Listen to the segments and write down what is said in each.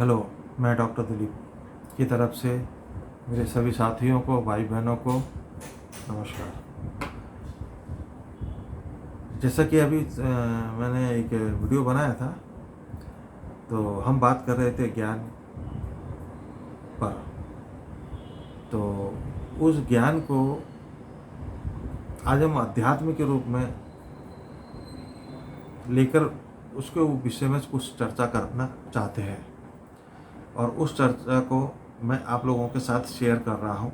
Hello, मैं doctor Dilip की तरफ से मेरे सभी साथियों को, भाई बहनों को नमस्कार। जैसा कि अभी मैंने एक वीडियो बनाया था, तो हम बात कर रहे थे ज्ञान पर। तो उस ज्ञान को आज हम अध्यात्म के रूप में लेकर उसके विषय में कुछ चर्चा करना चाहते हैं, और उस चर्चा को मैं आप लोगों के साथ शेयर कर रहा हूँ।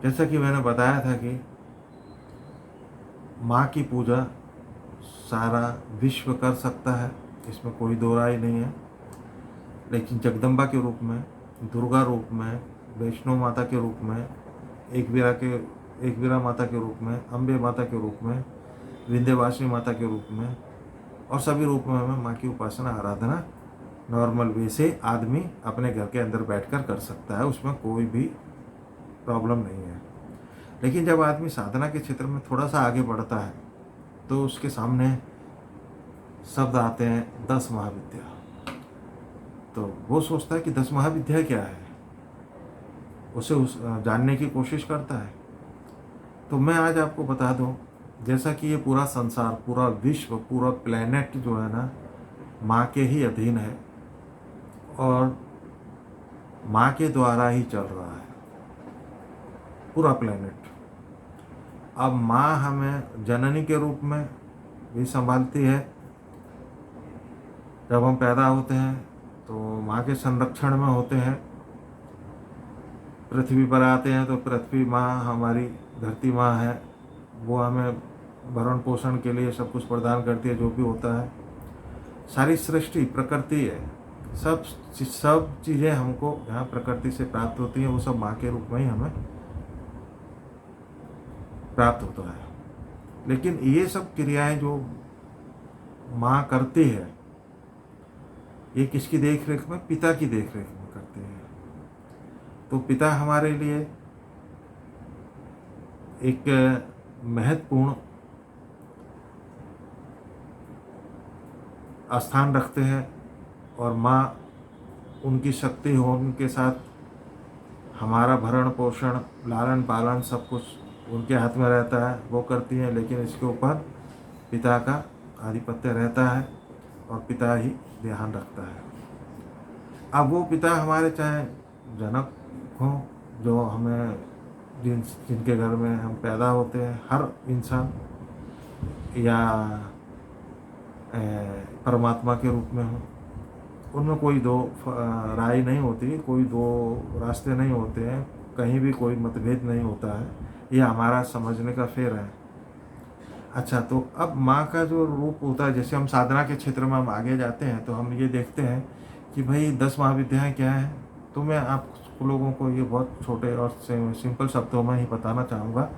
जैसा कि मैंने बताया था कि माँ की पूजा सारा विश्व कर सकता है, इसमें कोई दो राय नहीं है। लेकिन जगदम्बा के रूप में, दुर्गा रूप में, वैष्णो माता के रूप में, एकवीरा माता के रूप में, अम्बे माता के रूप में, विंध्यवासिनी माता के रूप में और सभी रूप में माँ की उपासना आराधना नॉर्मल वे से आदमी अपने घर के अंदर बैठकर कर सकता है, उसमें कोई भी प्रॉब्लम नहीं है। लेकिन जब आदमी साधना के क्षेत्र में थोड़ा सा आगे बढ़ता है तो उसके सामने शब्द आते हैं 10 महाविद्या। तो वो सोचता है कि 10 महाविद्या क्या है, उसे जानने की कोशिश करता है। तो मैं आज आपको बता दूं, जैसा कि ये पूरा संसार, पूरा विश्व, पूरा प्लेनेट जो है ना, माँ के ही अधीन है और माँ के द्वारा ही चल रहा है पूरा प्लेनेट। अब माँ हमें जननी के रूप में भी संभालती है। जब हम पैदा होते हैं तो माँ के संरक्षण में होते हैं। पृथ्वी पर आते हैं तो पृथ्वी माँ हमारी धरती माँ है, वो हमें भरण पोषण के लिए सब कुछ प्रदान करती है, जो भी होता है। सारी सृष्टि प्रकृति है, सब चीज़ें हमको जहाँ प्रकृति से प्राप्त होती हैं वो सब माँ के रूप में ही हमें प्राप्त होता है। लेकिन ये सब क्रियाएं जो माँ करती है, ये किसकी देख रेख में? पिता की देख रेख में करती है। तो पिता हमारे लिए एक महत्वपूर्ण स्थान रखते हैं, और माँ उनकी शक्ति होने के साथ हमारा भरण पोषण, लालन पालन सब कुछ उनके हाथ में रहता है, वो करती हैं। लेकिन इसके ऊपर पिता का आधिपत्य रहता है और पिता ही ध्यान रखता है। अब वो पिता हमारे चाहे जनक हों, जो हमें जिनके घर में हम पैदा होते हैं, हर इंसान, या परमात्मा के रूप में हो, उनमें कोई दो राय नहीं होती, कोई दो रास्ते नहीं होते हैं, कहीं भी कोई मतभेद नहीं होता है। ये हमारा समझने का फेर है। अच्छा, तो अब माँ का जो रूप होता है, जैसे हम साधना के क्षेत्र में हम आगे जाते हैं तो हम ये देखते हैं कि भाई 10 महाविद्याएँ क्या हैं। तो मैं आप लोगों को ये बहुत छोटे और सिंपल शब्दों में ही बताना चाहूँगा,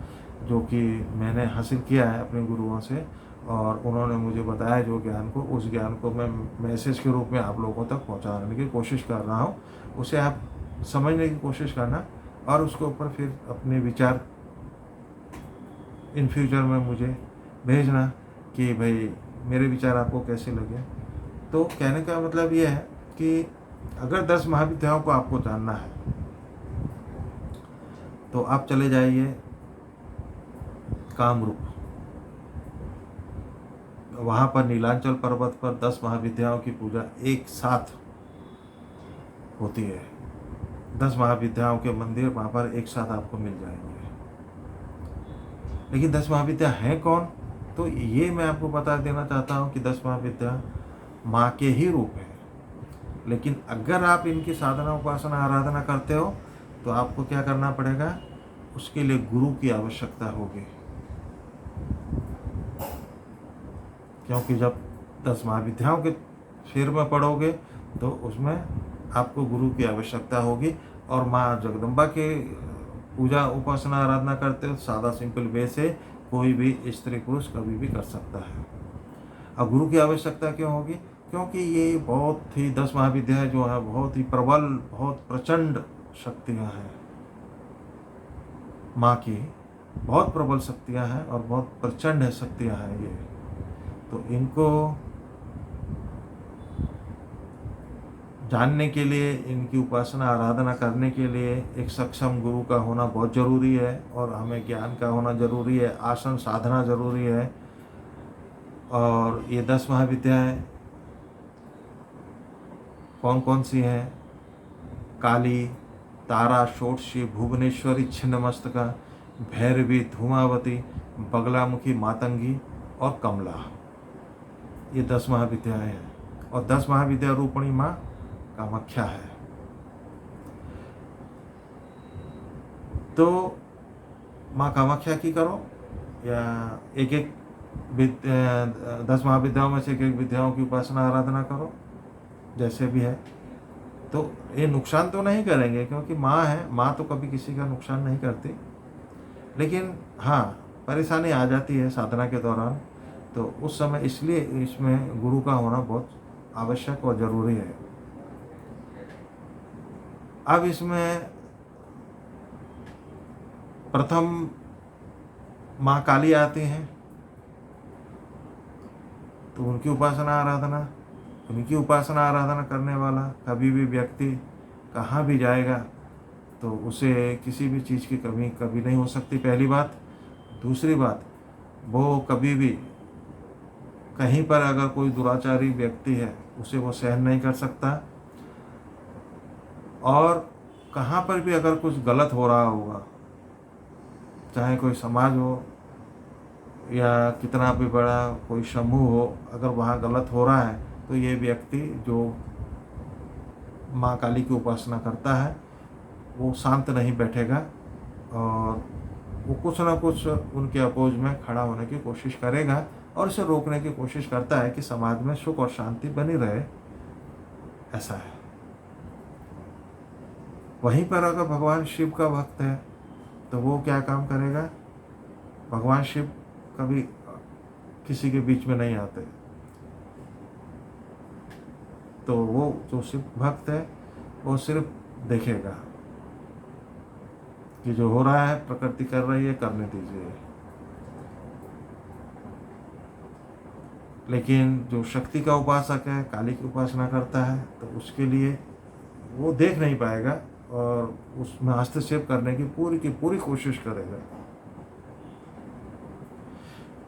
जो कि मैंने हासिल किया है अपने गुरुओं से, और उन्होंने मुझे बताया जो ज्ञान को, उस ज्ञान को मैं मैसेज के रूप में आप लोगों तक पहुँचाने की कोशिश कर रहा हूँ। उसे आप समझने की कोशिश करना और उसके ऊपर फिर अपने विचार इन फ्यूचर में मुझे भेजना कि भाई मेरे विचार आपको कैसे लगे। तो कहने का मतलब ये है कि अगर 10 महाविद्याओं को आपको जानना है तो आप चले जाइए कामरूप। वहाँ पर नीलांचल पर्वत पर 10 महाविद्याओं की पूजा एक साथ होती है। 10 महाविद्याओं के मंदिर वहाँ पर एक साथ आपको मिल जाएंगे। लेकिन 10 महाविद्या हैं कौन? तो ये मैं आपको बता देना चाहता हूँ कि 10 महाविद्या माँ के ही रूप है। लेकिन अगर आप इनकी साधना, उपासना, आराधना करते हो तो आपको क्या करना पड़ेगा? उसके लिए गुरु की आवश्यकता होगी। क्योंकि जब 10 महाविद्याओं के फेर में पढ़ोगे तो उसमें आपको गुरु की आवश्यकता होगी। और माँ जगदम्बा के पूजा, उपासना, आराधना करते हो सादा सिंपल वे से कोई भी स्त्री पुरुष कभी भी कर सकता है। अब गुरु की आवश्यकता क्यों होगी? क्योंकि ये बहुत ही 10 महाविद्याएँ जो है बहुत ही प्रबल, बहुत प्रचंड शक्तियाँ हैं। माँ की बहुत प्रबल शक्तियाँ हैं और बहुत प्रचंड शक्तियाँ हैं ये। तो इनको जानने के लिए, इनकी उपासना आराधना करने के लिए एक सक्षम गुरु का होना बहुत ज़रूरी है, और हमें ज्ञान का होना ज़रूरी है, आसन साधना ज़रूरी है। और ये 10 महाविद्याएं कौन कौन सी हैं? काली, तारा, षोडशी, भुवनेश्वरी, छिन्नमस्तका, भैरवी, धूमावती, बगलामुखी, मातंगी और कमला, ये 10 महाविद्याएं हैं। और 10 महाविद्या रूपणी माँ कामाख्या है। तो माँ कामाख्या की करो, या एक एक 10 महाविद्याओं में से एक एक विद्याओं की उपासना आराधना करो, जैसे भी है। तो ये नुकसान तो नहीं करेंगे, क्योंकि माँ है, माँ तो कभी किसी का नुकसान नहीं करती। लेकिन हाँ, परेशानी आ जाती है साधना के दौरान, तो उस समय इसलिए इसमें गुरु का होना बहुत आवश्यक और ज़रूरी है। अब इसमें प्रथम माँ काली आती हैं, तो उनकी उपासना आराधना, उनकी उपासना आराधना करने वाला कभी भी व्यक्ति कहाँ भी जाएगा तो उसे किसी भी चीज़ की कमी कभी नहीं हो सकती, पहली बात। दूसरी बात, वो कभी भी कहीं पर अगर कोई दुराचारी व्यक्ति है उसे वो सहन नहीं कर सकता, और कहाँ पर भी अगर कुछ गलत हो रहा होगा, चाहे कोई समाज हो या कितना भी बड़ा कोई समूह हो, अगर वहाँ गलत हो रहा है तो ये व्यक्ति जो माँ काली की उपासना करता है वो शांत नहीं बैठेगा, और वो कुछ ना कुछ उनके अपोज में खड़ा होने की कोशिश करेगा, और इसे रोकने की कोशिश करता है कि समाज में सुख और शांति बनी रहे, ऐसा है। वहीं पर अगर भगवान शिव का भक्त है तो वो क्या काम करेगा? भगवान शिव कभी किसी के बीच में नहीं आते, तो वो जो शिव भक्त है वो सिर्फ देखेगा कि जो हो रहा है, प्रकृति कर रही है, करने दीजिए। लेकिन जो शक्ति का उपासक है, काली की उपासना करता है, तो उसके लिए वो देख नहीं पाएगा और उसमें हस्तक्षेप करने की पूरी कोशिश करेगा।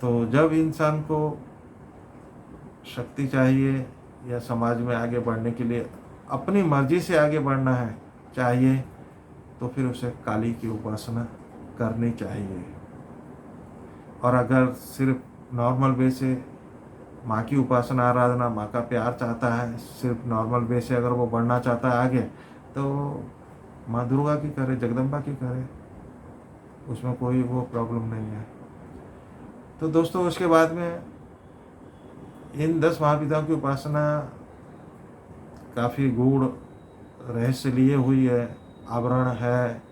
तो जब इंसान को शक्ति चाहिए या समाज में आगे बढ़ने के लिए अपनी मर्जी से आगे बढ़ना है चाहिए, तो फिर उसे काली की उपासना करनी चाहिए। और अगर सिर्फ नॉर्मल वे से माँ की उपासना आराधना, माँ का प्यार चाहता है, सिर्फ नॉर्मल वे से अगर वो बढ़ना चाहता है आगे, तो माँ दुर्गा की करे, जगदम्बा की करे, उसमें कोई वो प्रॉब्लम नहीं है। तो दोस्तों, उसके बाद में इन 10 महाविद्याओं की उपासना काफ़ी गूढ़ रहस्य लिए हुई है, आवरण है।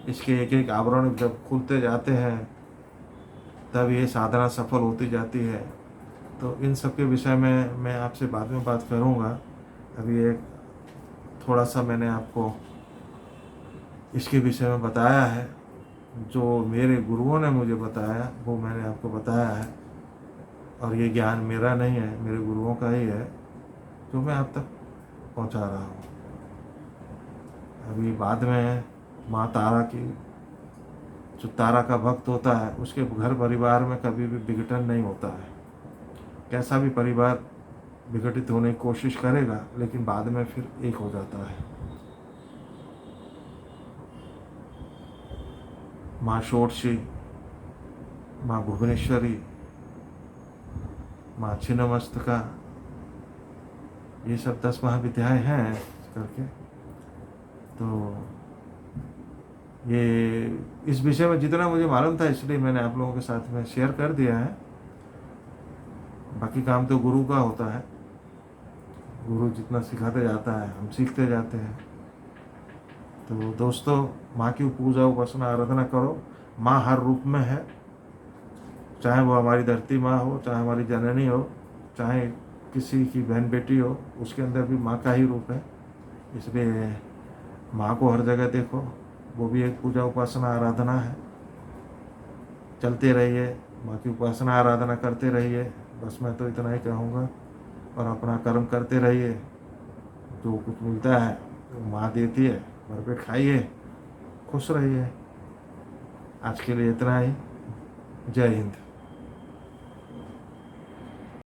इसके एक एक आवरण जब खुलते जाते हैं तब ये साधना सफल होती जाती है। तो इन सब के विषय में मैं आपसे बाद में बात करूँगा। अभी एक थोड़ा सा मैंने आपको इसके विषय में बताया है, जो मेरे गुरुओं ने मुझे बताया वो मैंने आपको बताया है, और ये ज्ञान मेरा नहीं है, मेरे गुरुओं का ही है जो मैं आप तक पहुंचा रहा हूँ। अभी बाद में माँ तारा की, जो तारा का भक्त होता है, उसके घर परिवार में कभी भी विघटन नहीं होता है। कैसा भी परिवार विघटित होने की कोशिश करेगा, लेकिन बाद में फिर एक हो जाता है। माँ षोडशी, माँ भुवनेश्वरी, माँ छिन्नमस्तका, ये सब 10 महाविद्याएं हैं करके। तो ये इस विषय में जितना मुझे मालूम था इसलिए मैंने आप लोगों के साथ में शेयर कर दिया है। बाकी काम तो गुरु का होता है, गुरु जितना सिखाते जाता है हम सीखते जाते हैं। तो दोस्तों, माँ की पूजा उपासना आराधना करो। माँ हर रूप में है, चाहे वो हमारी धरती माँ हो, चाहे हमारी जननी हो, चाहे किसी की बहन बेटी हो, उसके अंदर भी माँ का ही रूप है। इसलिए माँ को हर जगह देखो, वो भी एक पूजा उपासना आराधना है। चलते रहिए, माँ की उपासना आराधना करते रहिए, बस मैं तो इतना ही कहूँगा। और अपना कर्म करते रहिए, जो कुछ मिलता है वो माँ देती है, भरपेट खाइए, खुश रहिए। आज के लिए इतना ही। जय हिंद।